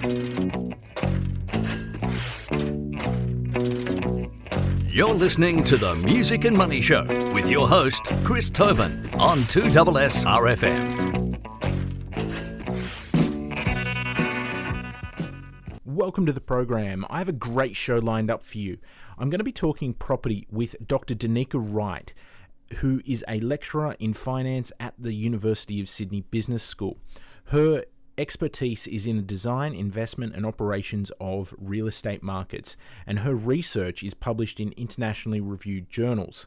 You're listening to the Music and Money Show with your host, Chris Tobin, on 2SSRFM. Welcome to the program. I have a great show lined up for you. I'm going to be talking property with Dr. Danica Wright, who is a lecturer in finance at the University of Sydney Business School. Her expertise is in the design, investment and operations of real estate markets, and her research is published in internationally reviewed journals.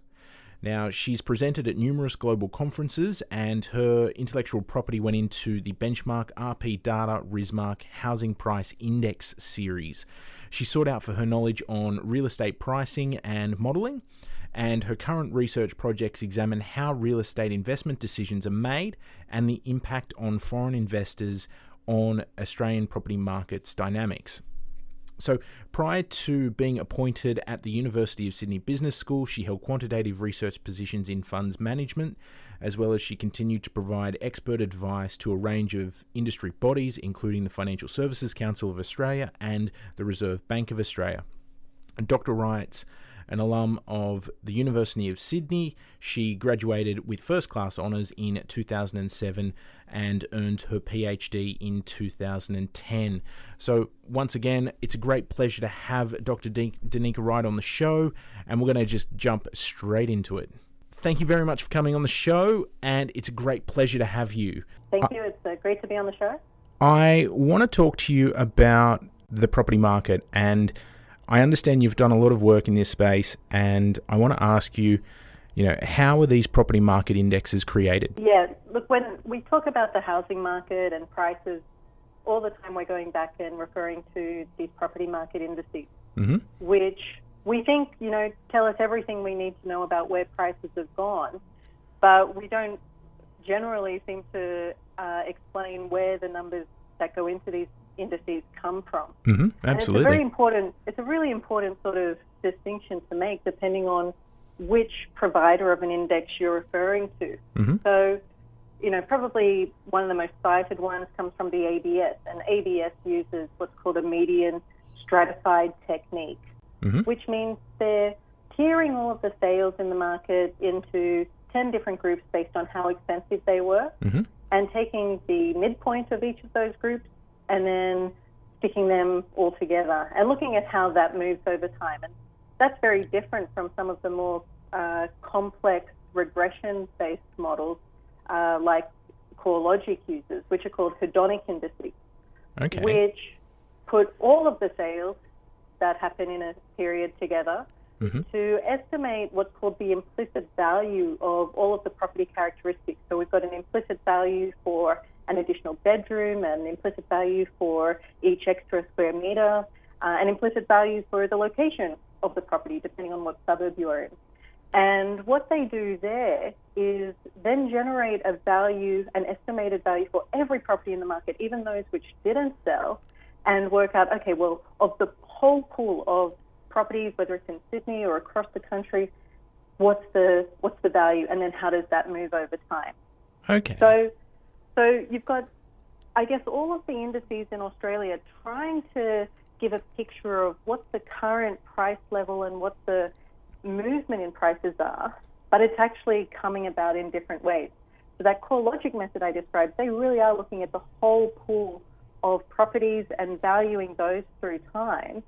Now, she's presented at numerous global conferences, and her intellectual property went into the Benchmark RP Data Rismark Housing Price Index series. She sought out for her knowledge on real estate pricing and modelling, and her current research projects examine how real estate investment decisions are made and the impact on foreign investors on Australian property markets dynamics. So prior to being appointed at the University of Sydney Business School, she held quantitative research positions in funds management, as well as she continued to provide expert advice to a range of industry bodies, including the Financial Services Council of Australia and the Reserve Bank of Australia. And Dr. Wright's an alum of the University of Sydney. She graduated with first-class honours in 2007 and earned her PhD in 2010. So once again, it's a great pleasure to have Dr. Danica Wright on the show, and we're going to just jump straight into it. Thank you very much for coming on the show, and it's a great pleasure to have you. Thank you. It's great to be on the show. I want to talk to you about the property market, and I understand you've done a lot of work in this space, and I want to ask you, how are these property market indexes created? Yeah, look, when we talk about the housing market and prices, all the time we're going back and referring to these property market indices, which we think, tell us everything we need to know about where prices have gone, but we don't generally seem to explain where the numbers that go into these indices come from. Absolutely. It's a really important sort of distinction to make depending on which provider of an index you're referring to. So, probably one of the most cited ones comes from the ABS, and ABS uses what's called a median stratified technique, which means they're tiering all of the sales in the market into 10 different groups based on how expensive they were, and taking the midpoint of each of those groups and then sticking them all together and looking at how that moves over time. And that's very different from some of the more complex regression-based models like CoreLogic uses, which are called hedonic indices, which put all of the sales that happen in a period together to estimate what's called the implicit value of all of the property characteristics. So we've got an implicit value for an additional bedroom, an implicit value for each extra square meter, an implicit value for the location of the property, depending on what suburb you're in. And what they do there is then generate a value, an estimated value for every property in the market, even those which didn't sell, and work out, okay, well, of the whole pool of properties, whether it's in Sydney or across the country, what's the value, and then how does that move over time? Okay. So you've got, I guess, all of the indices in Australia trying to give a picture of what the current price level and what the movement in prices are, but it's actually coming about in different ways. So that CoreLogic method I described, they really are looking at the whole pool of properties and valuing those through time,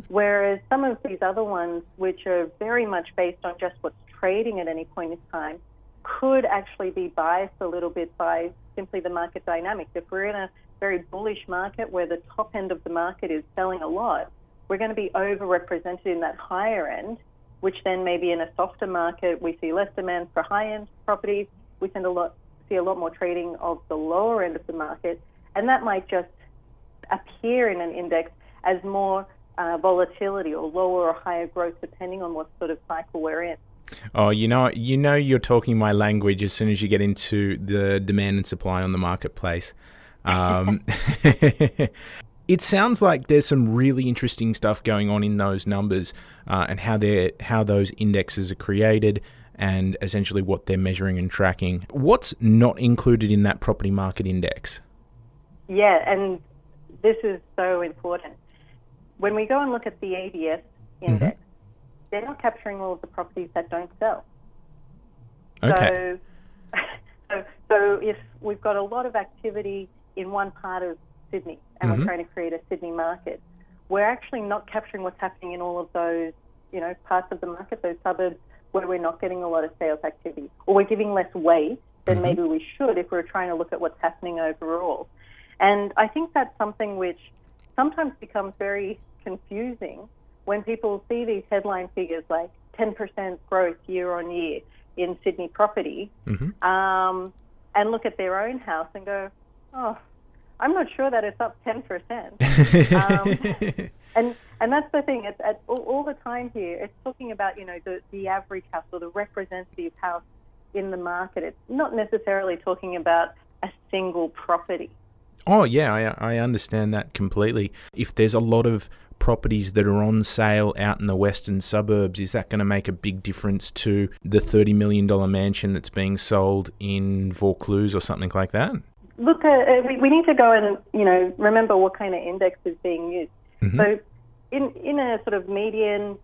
whereas some of these other ones, which are very much based on just what's trading at any point in time, could actually be biased a little bit by simply the market dynamics. If we're in a very bullish market where the top end of the market is selling a lot, we're going to be overrepresented in that higher end, which then maybe in a softer market, we see less demand for high-end properties. We see a lot more trading of the lower end of the market, and that might just appear in an index as more volatility or lower or higher growth, depending on what sort of cycle we're in. Oh, you're talking my language as soon as you get into the demand and supply on the marketplace. It sounds like there's some really interesting stuff going on in those numbers and how those indexes are created and essentially what they're measuring and tracking. What's not included in that property market index? Yeah, and this is so important. When we go and look at the ABS index, they're not capturing all of the properties that don't sell. Okay. So if we've got a lot of activity in one part of Sydney and we're trying to create a Sydney market, we're actually not capturing what's happening in all of those, parts of the market, those suburbs where we're not getting a lot of sales activity, or we're giving less weight than maybe we should if we're trying to look at what's happening overall. And I think that's something which sometimes becomes very confusing when people see these headline figures like 10% growth year on year in Sydney property, and look at their own house and go, oh, I'm not sure that it's up 10%. And that's the thing. It's all the time here. It's talking about, the average house or the representative house in the market. It's not necessarily talking about a single property. Oh, yeah, I understand that completely. If there's a lot of properties that are on sale out in the western suburbs, is that going to make a big difference to the $30 million mansion that's being sold in Vaucluse or something like that? Look, we need to go and, remember what kind of index is being used. So in a sort of median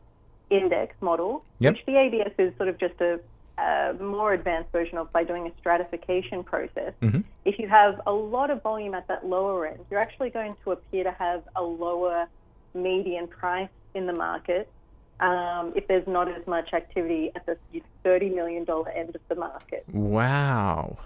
index model, which the ABS is sort of just a more advanced version of by doing a stratification process, if you have a lot of volume at that lower end, you're actually going to appear to have a lower median price in the market if there's not as much activity at the $30 million end of the market. Wow.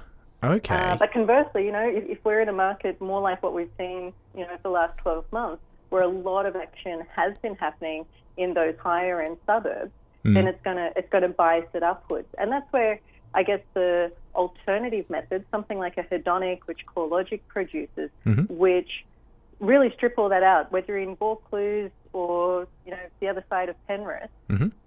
Okay. But conversely, if we're in a market more like what we've seen, for the last 12 months, where a lot of action has been happening in those higher end suburbs, then it's gonna bias it upwards. And that's where I guess the alternative method, something like a hedonic, which CoreLogic produces, which really strip all that out, whether you're in Vaucluse or the other side of Penrith,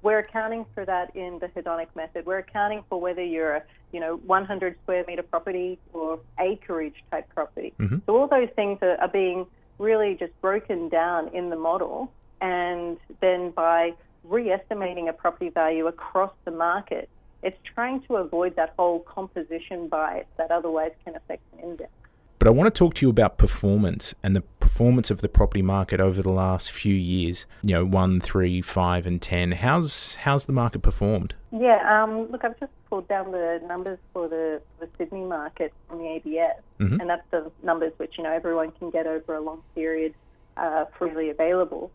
we're accounting for that in the hedonic method. We're accounting for whether you're a 100 square meter property or acreage type property. So all those things are being really just broken down in the model, and then by re-estimating a property value across the market, it's trying to avoid that whole composition bias that otherwise can affect an index. But I want to talk to you about performance and the performance of the property market over the last few years, 1, 3, 5 and 10. How's the market performed? Yeah, look, I've just pulled down the numbers for the Sydney market from the ABS, and that's the numbers which, everyone can get over a long period freely available.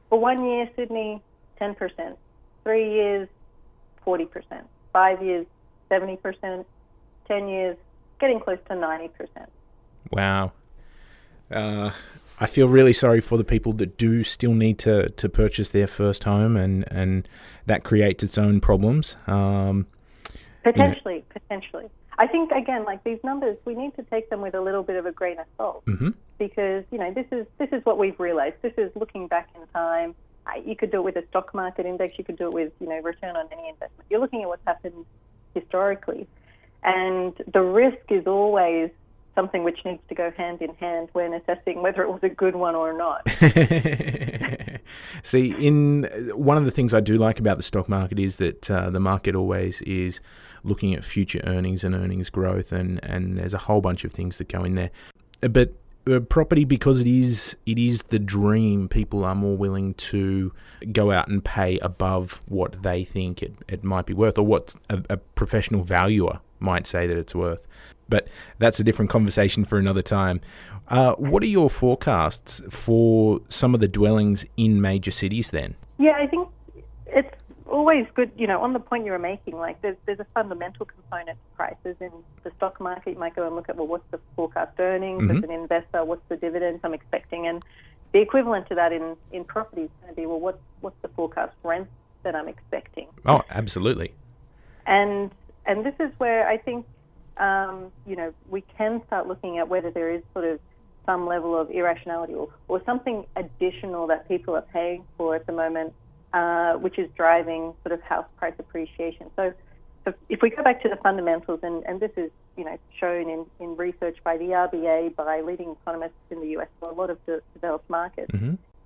For 1 year, Sydney, 10%. 3 years, 40%. 5 years, 70%. 10 years, getting close to 90%. Wow. I feel really sorry for the people that do still need to purchase their first home, and that creates its own problems. Potentially. I think, again, like these numbers, we need to take them with a little bit of a grain of salt, because, this is what we've realized. This is looking back in time. You could do it with a stock market index. You could do it with, return on any investment. You're looking at what's happened historically. And the risk is always something which needs to go hand in hand when assessing whether it was a good one or not. See, one of the things I do like about the stock market is that the market always is looking at future earnings and earnings growth, and there's a whole bunch of things that go in there. But property, because it is the dream, people are more willing to go out and pay above what they think it might be worth, or what a professional valuer might say that it's worth. But that's a different conversation for another time. What are your forecasts for some of the dwellings in major cities then? Yeah, I think it's always good, on the point you were making, like there's a fundamental component to prices. In the stock market, you might go and look at, well, what's the forecast earnings as an investor, what's the dividends I'm expecting, and the equivalent to that in property is going to be, well, what's the forecast rent that I'm expecting? Oh, absolutely. And this is where I think, we can start looking at whether there is sort of some level of irrationality or something additional that people are paying for at the moment, which is driving sort of house price appreciation. So if we go back to the fundamentals, and this is, shown in research by the RBA, by leading economists in the US for a lot of the developed markets,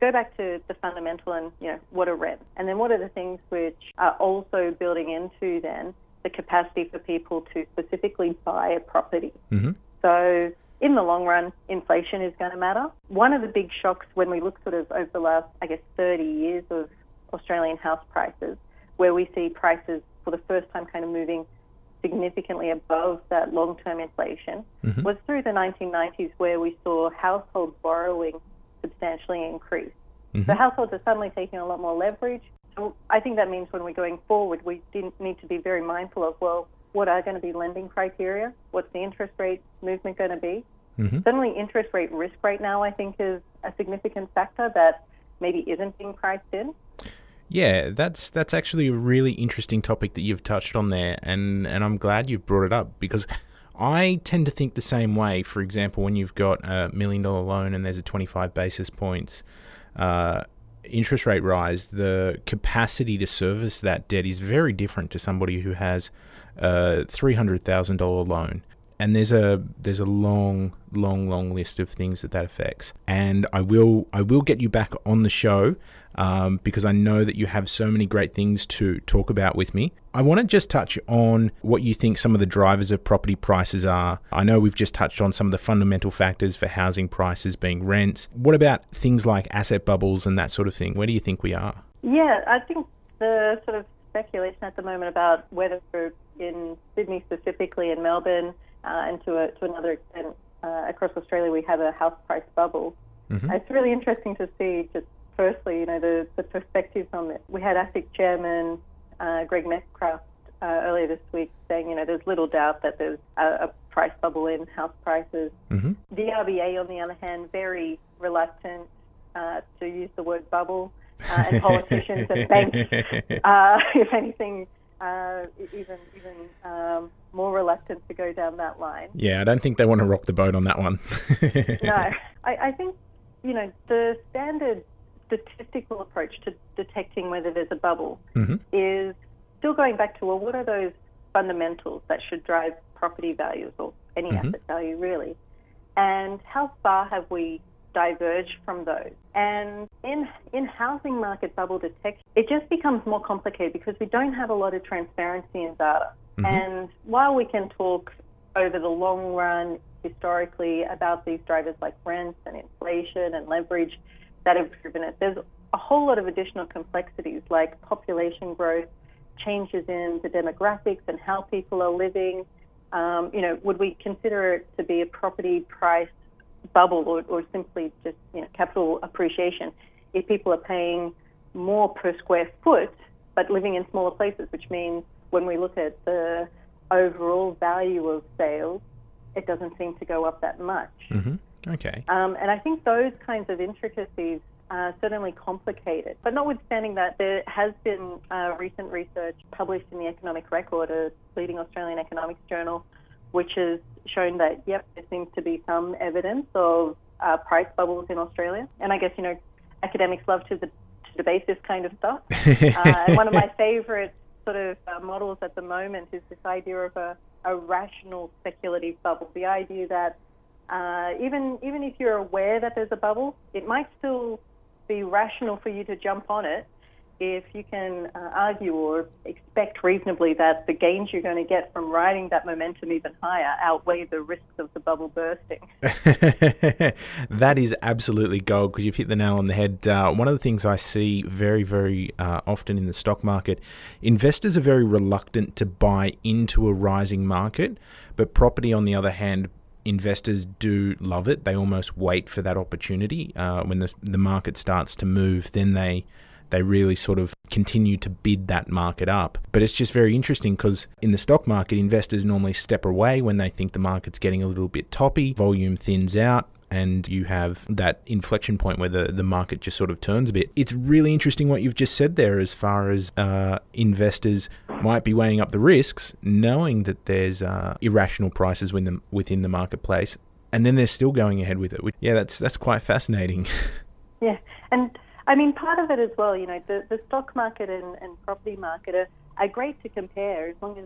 go back to the fundamental and, what are rents? And then what are the things which are also building into then the capacity for people to specifically buy a property? So in the long run, inflation is going to matter. One of the big shocks when we look sort of over the last, 30 years of Australian house prices, where we see prices for the first time kind of moving significantly above that long-term inflation, was through the 1990s, where we saw household borrowing substantially increase. So households are suddenly taking a lot more leverage. So I think that means when we're going forward, we need to be very mindful of, well, what are going to be lending criteria? What's the interest rate movement going to be? Certainly interest rate risk right now, I think, is a significant factor that maybe isn't being priced in. Yeah, that's actually a really interesting topic that you've touched on there, and I'm glad you've brought it up, because I tend to think the same way. For example, when you've got a $1 million loan and there's a 25 basis points interest rate rise, the capacity to service that debt is very different to somebody who has a $300,000 loan. And there's a long list of things that affects. And I will get you back on the show because I know that you have so many great things to talk about with me. I want to just touch on what you think some of the drivers of property prices are. I know we've just touched on some of the fundamental factors for housing prices being rents. What about things like asset bubbles and that sort of thing? Where do you think we are? Yeah, I think the sort of speculation at the moment about whether in Sydney specifically, in Melbourne, and to another extent across Australia, we have a house price bubble. It's really interesting to see, just firstly, the perspectives on it. We had ASIC chairman Greg Metcalfe earlier this week saying, there's little doubt that there's a price bubble in house prices. The RBA, on the other hand, very reluctant to use the word bubble, and politicians and banks, if anything, even more reluctant to go down that line. Yeah, I don't think they want to rock the boat on that one. No, I think, the standard statistical approach to detecting whether there's a bubble is still going back to, well, what are those fundamentals that should drive property values or any asset value really? And how far have we diverged from those? And in housing market bubble detection, it just becomes more complicated because we don't have a lot of transparency in data. And while we can talk over the long run historically about these drivers like rents and inflation and leverage that have driven it, there's a whole lot of additional complexities like population growth, changes in the demographics and how people are living. Would we consider it to be a property price bubble or simply just capital appreciation if people are paying more per square foot but living in smaller places, which means when we look at the overall value of sales, it doesn't seem to go up that much. Okay. And I think those kinds of intricacies are certainly complicated. But notwithstanding that, there has been recent research published in the Economic Record, a leading Australian economics journal, which has shown that, there seems to be some evidence of price bubbles in Australia. And I guess, academics love to debate this kind of stuff. And one of my favorite sort of models at the moment is this idea of a rational speculative bubble. The idea that even if you're aware that there's a bubble, it might still be rational for you to jump on it if you can argue or expect reasonably that the gains you're going to get from riding that momentum even higher outweigh the risks of the bubble bursting. That is absolutely gold, because you've hit the nail on the head. One of the things I see very, very often in the stock market, investors are very reluctant to buy into a rising market, but property, on the other hand, investors do love it. They almost wait for that opportunity. When the market starts to move, then they really sort of continue to bid that market up. But it's just very interesting because in the stock market, investors normally step away when they think the market's getting a little bit toppy, volume thins out, and you have that inflection point where the market just sort of turns a bit. It's really interesting what you've just said there as far as investors might be weighing up the risks, knowing that there's irrational prices within the marketplace, and then they're still going ahead with it. Yeah, that's quite fascinating. Yeah, and I mean, part of it as well, the stock market and property market are great to compare as long as,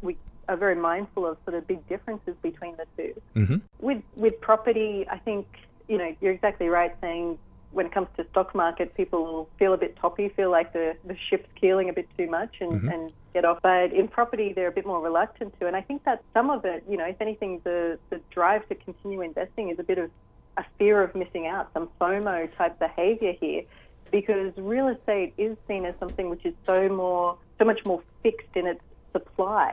we are very mindful of sort of big differences between the two. With property, I think, you're exactly right saying when it comes to stock market, people feel a bit toppy, feel like the ship's keeling a bit too much and get off. But in property, they're a bit more reluctant to. And I think that some of it, if anything, the drive to continue investing is a bit of a fear of missing out, some FOMO type behavior here, because real estate is seen as something which is so much more fixed in its supply.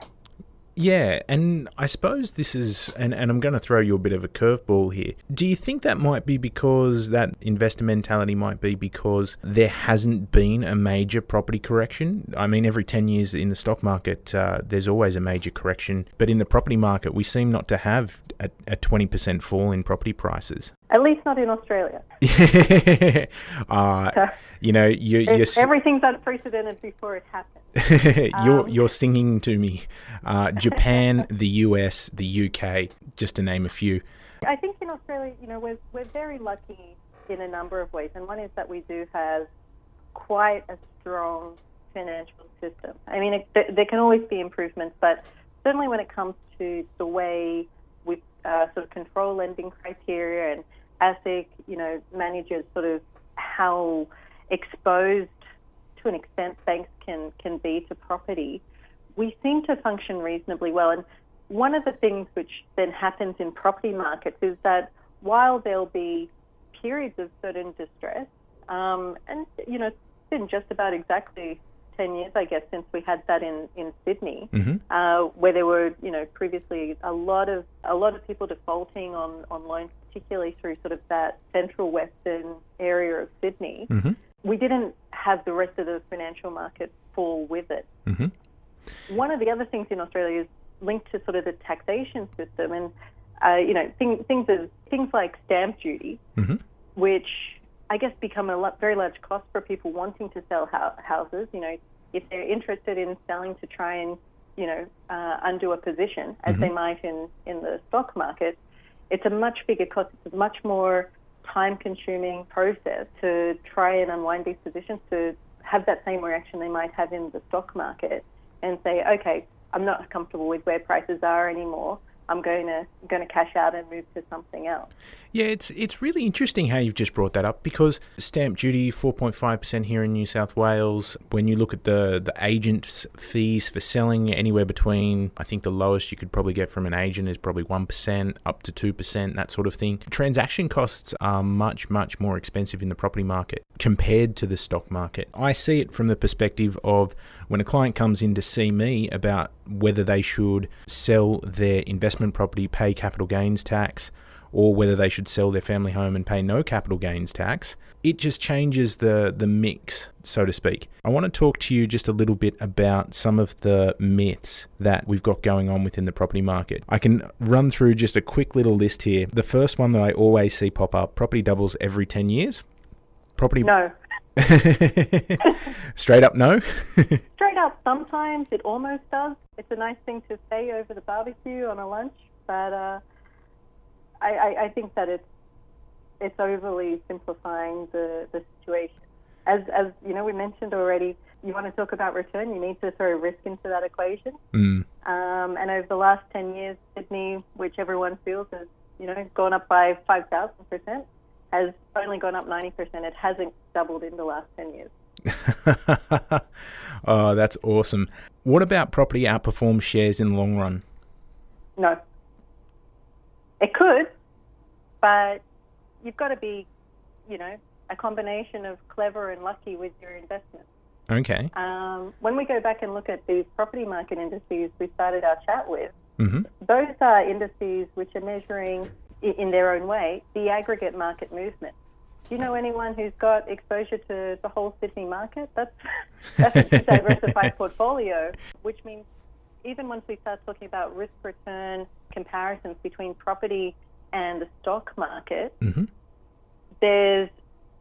Yeah, and I suppose this is, and I'm going to throw you a bit of a curveball here. Do you think that might be because that investor mentality might be because there hasn't been a major property correction? I mean, every 10 years in the stock market, there's always a major correction. But in the property market, we seem not to have a 20% fall in property prices. At least not in Australia. Everything's unprecedented before it happens. You're singing to me. Japan, the US, the UK, just to name a few. I think in Australia, we're very lucky in a number of ways, and one is that we do have quite a strong financial system. I mean, there can always be improvements, but certainly when it comes to the way we sort of control lending criteria and ASIC, manages sort of how exposed to an extent banks can be to property, we seem to function reasonably well. And one of the things which then happens in property markets is that while there'll be periods of certain distress, and it's been just about exactly 10 years, I guess, since we had that in Sydney, where there were, previously a lot of people defaulting on loans, particularly through sort of that central western area of Sydney. We didn't have the rest of the financial market fall with it. One of the other things in Australia is linked to sort of the taxation system, and things like stamp duty, which I guess become a very large cost for people wanting to sell houses. If they're interested in selling to try and undo a position, as they might in the stock market, it's a much bigger cost. It's a much more time-consuming process to try and unwind these positions, to have that same reaction they might have in the stock market and say, okay, I'm not comfortable with where prices are anymore. I'm going to cash out and move to something else. Yeah, it's really interesting how you've just brought that up, because stamp duty 4.5% here in New South Wales. When you look at the agent's fees for selling, anywhere between, I think the lowest you could probably get from an agent is probably 1% up to 2%, that sort of thing. Transaction costs are much, much more expensive in the property market compared to the stock market. I see it from the perspective of when a client comes in to see me about whether they should sell their investment property, pay capital gains tax, or whether they should sell their family home and pay no capital gains tax. It just changes the mix, so to speak. I want to talk to you just a little bit about some of the myths that we've got going on within the property market. I can run through just a quick little list here. The first one that I always see pop up: property doubles every 10 years. No. Straight up no? Straight up, sometimes it almost does. It's a nice thing to say over the barbecue on a lunch, but I think that it's overly simplifying the situation. As we mentioned already, you want to talk about return, you need to throw risk into that equation. And over the last 10 years, Sydney, which everyone feels has gone up by 5,000%, has only gone up 90%. It hasn't doubled in the last 10 years. Oh, that's awesome. What about property outperforms shares in the long run? No. It could, but you've got to be, a combination of clever and lucky with your investment. Okay. When we go back and look at these property market indices we started our chat with, those are indices which are measuring, in their own way, the aggregate market movement. Do you know anyone who's got exposure to the whole Sydney market? That's a diversified portfolio, which means even once we start talking about risk-return comparisons between property and the stock market, there's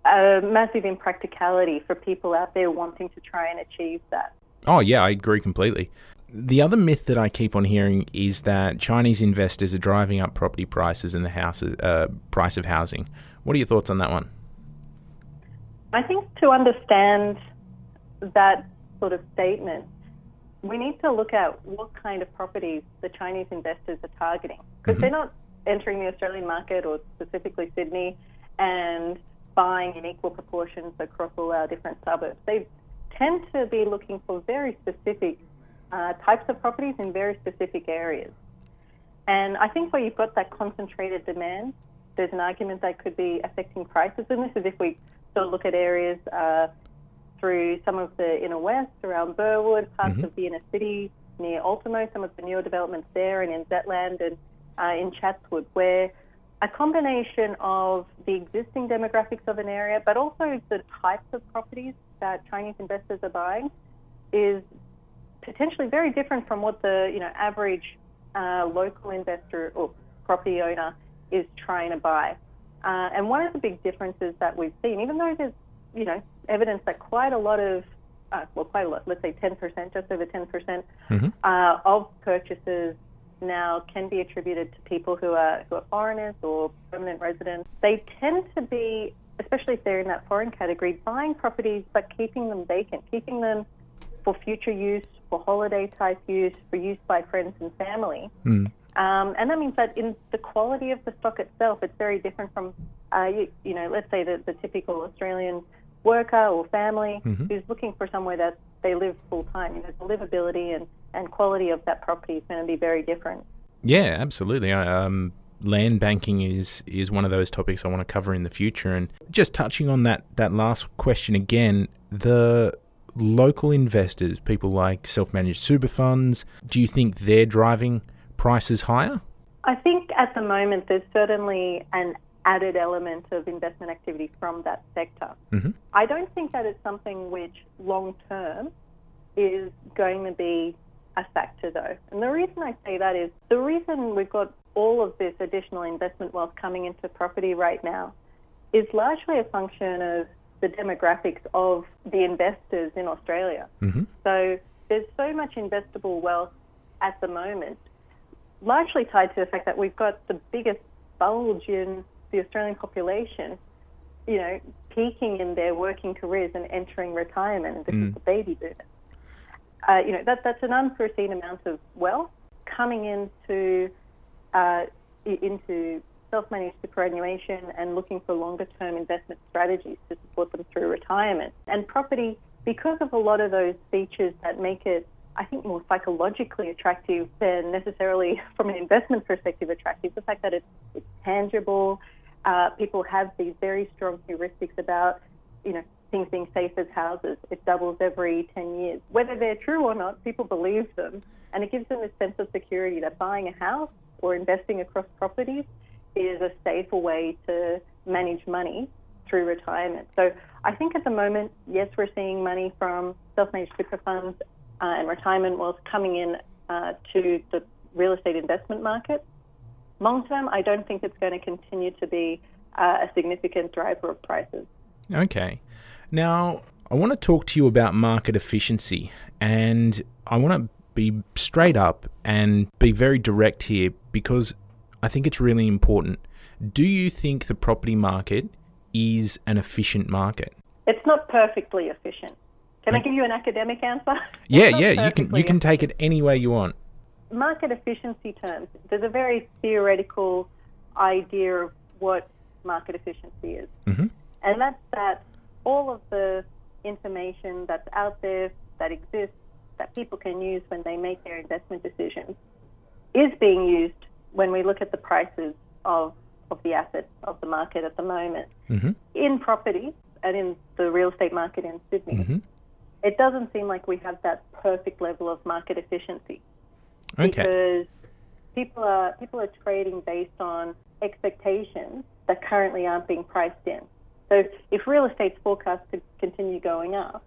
a massive impracticality for people out there wanting to try and achieve that. Oh, yeah, I agree completely. The other myth that I keep on hearing is that Chinese investors are driving up property prices and the price of housing. What are your thoughts on that one? I think to understand that sort of statement, we need to look at what kind of properties the Chinese investors are targeting, because they're not entering the Australian market or specifically Sydney and buying in equal proportions across all our different suburbs. They tend to be looking for very specific types of properties in very specific areas. And I think where you've got that concentrated demand, there's an argument that could be affecting prices. And this is if we sort of look at areas through some of the inner west, around Burwood, parts of the inner city, near Ultimo, some of the newer developments there, and in Zetland and in Chatswood, where a combination of the existing demographics of an area, but also the types of properties that Chinese investors are buying, is potentially very different from what the average local investor or property owner is trying to buy. And one of the big differences that we've seen, even though there's evidence that quite a lot, let's say 10%, just over 10% of purchases now can be attributed to people who are foreigners or permanent residents. They tend to be, especially if they're in that foreign category, buying properties but keeping them vacant, keeping them for future use, for holiday type use, for use by friends and family. And that means that in the quality of the stock itself, it's very different from, let's say the typical Australian worker or family who's looking for somewhere that they live full time. The livability and quality of that property is going to be very different. Yeah, absolutely. Land banking is one of those topics I want to cover in the future. And just touching on that last question again, the local investors, people like self-managed super funds, do you think they're driving prices higher? I think at the moment there's certainly an added element of investment activity from that sector. I don't think that it's something which long-term is going to be a factor, though. And the reason I say that is the reason we've got all of this additional investment wealth coming into property right now is largely a function of the demographics of the investors in Australia. So there's so much investable wealth at the moment, largely tied to the fact that we've got the biggest bulge in the Australian population, peaking in their working careers and entering retirement. This is the baby boomers. That's an unforeseen amount of wealth coming into self-managed superannuation and looking for longer-term investment strategies to support them through retirement. And property, because of a lot of those features that make it, I think, more psychologically attractive than necessarily from an investment perspective attractive, the fact that it's tangible, people have these very strong heuristics about, things being safe as houses. It doubles every 10 years. Whether they're true or not, people believe them, and it gives them a sense of security that buying a house or investing across properties is a safer way to manage money through retirement. So I think at the moment, yes, we're seeing money from self-managed super funds and retirement wealth coming in to the real estate investment market. Long term, I don't think it's going to continue to be a significant driver of prices. Okay. Now, I want to talk to you about market efficiency, and I want to be straight up and be very direct here because I think it's really important. Do you think the property market is an efficient market? It's not perfectly efficient. Can I give you an academic answer? Yeah, you can take it any way you want. Market efficiency terms, there's a very theoretical idea of what market efficiency is. And that's that all of the information that's out there, that exists, that people can use when they make their investment decisions, is being used when we look at the prices of the assets of the market at the moment. In property and in the real estate market in Sydney, it doesn't seem like we have that perfect level of market efficiency. Because people are trading based on expectations that currently aren't being priced in. So if real estate's forecast to continue going up,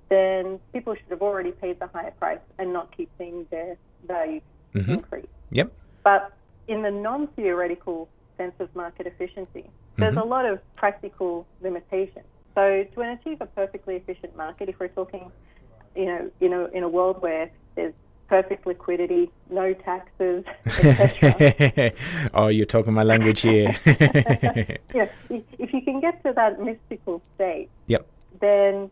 then people should have already paid the higher price and not keep seeing their value increase. But in the non-theoretical sense of market efficiency, there's a lot of practical limitations. So to achieve a perfectly efficient market, if we're talking, in a world where there's perfect liquidity, no taxes, etc. Oh, you're talking my language here. If you can get to that mystical state, then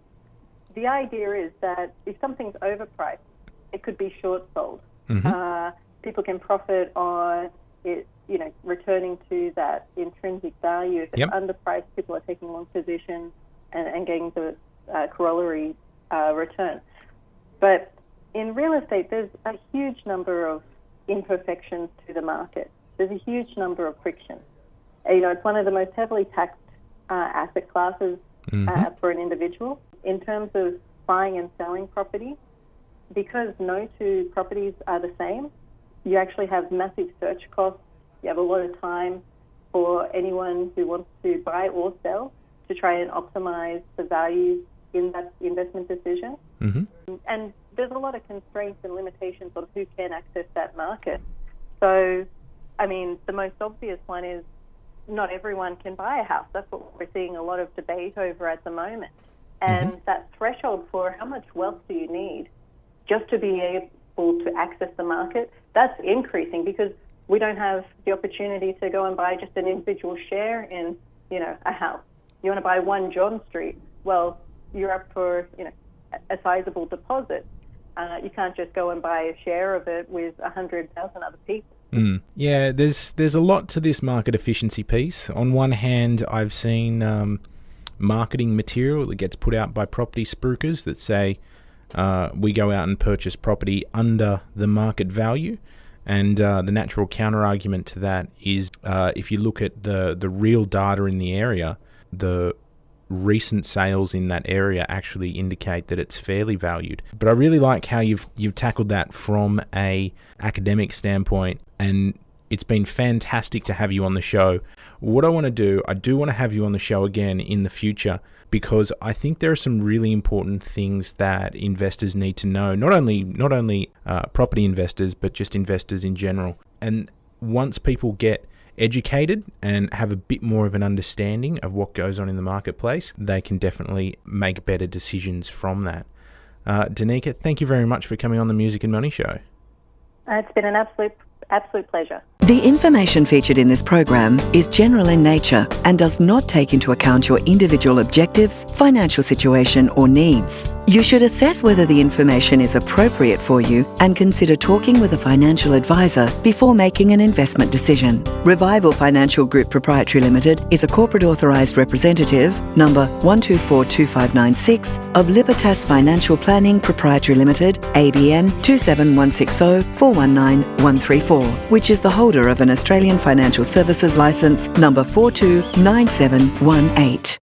the idea is that if something's overpriced, it could be short sold. People can profit on it, returning to that intrinsic value. If it's underpriced, people are taking long positions and getting the corollary return. But in real estate, there's a huge number of imperfections to the market. There's a huge number of frictions. It's one of the most heavily taxed asset classes for an individual. In terms of buying and selling property, because no two properties are the same, you actually have massive search costs. You have a lot of time for anyone who wants to buy or sell to try and optimize the value in that investment decision. And there's a lot of constraints and limitations on who can access that market. So, the most obvious one is not everyone can buy a house. That's what we're seeing a lot of debate over at the moment. And that threshold for how much wealth do you need just to be able to access the market, that's increasing because we don't have the opportunity to go and buy just an individual share in, a house. You want to buy 1 John Street, well, you're up for, a sizable deposit. You can't just go and buy a share of it with 100,000 other people. Yeah, there's a lot to this market efficiency piece. On one hand, I've seen marketing material that gets put out by property spruikers that say we go out and purchase property under the market value. And the natural counter-argument to that is if you look at the real data in the area, the recent sales in that area actually indicate that it's fairly valued. But I really like how you've tackled that from a academic standpoint, and it's been fantastic to have you on the show. What I want to do, I do want to have you on the show again in the future, because I think there are some really important things that investors need to know, not only property investors, but just investors in general. And once people get educated and have a bit more of an understanding of what goes on in the marketplace, they can definitely make better decisions from that. Danica, thank you very much for coming on the Music and Money Show. It's been an absolute pleasure. The information featured in this program is general in nature and does not take into account your individual objectives, financial situation, or needs. You should assess whether the information is appropriate for you and consider talking with a financial advisor before making an investment decision. Revival Financial Group Proprietary Limited is a corporate authorised representative, number 1242596, of Libertas Financial Planning Proprietary Limited, ABN 27160 419 134, which is the holder of an Australian Financial Services Licence number 429718.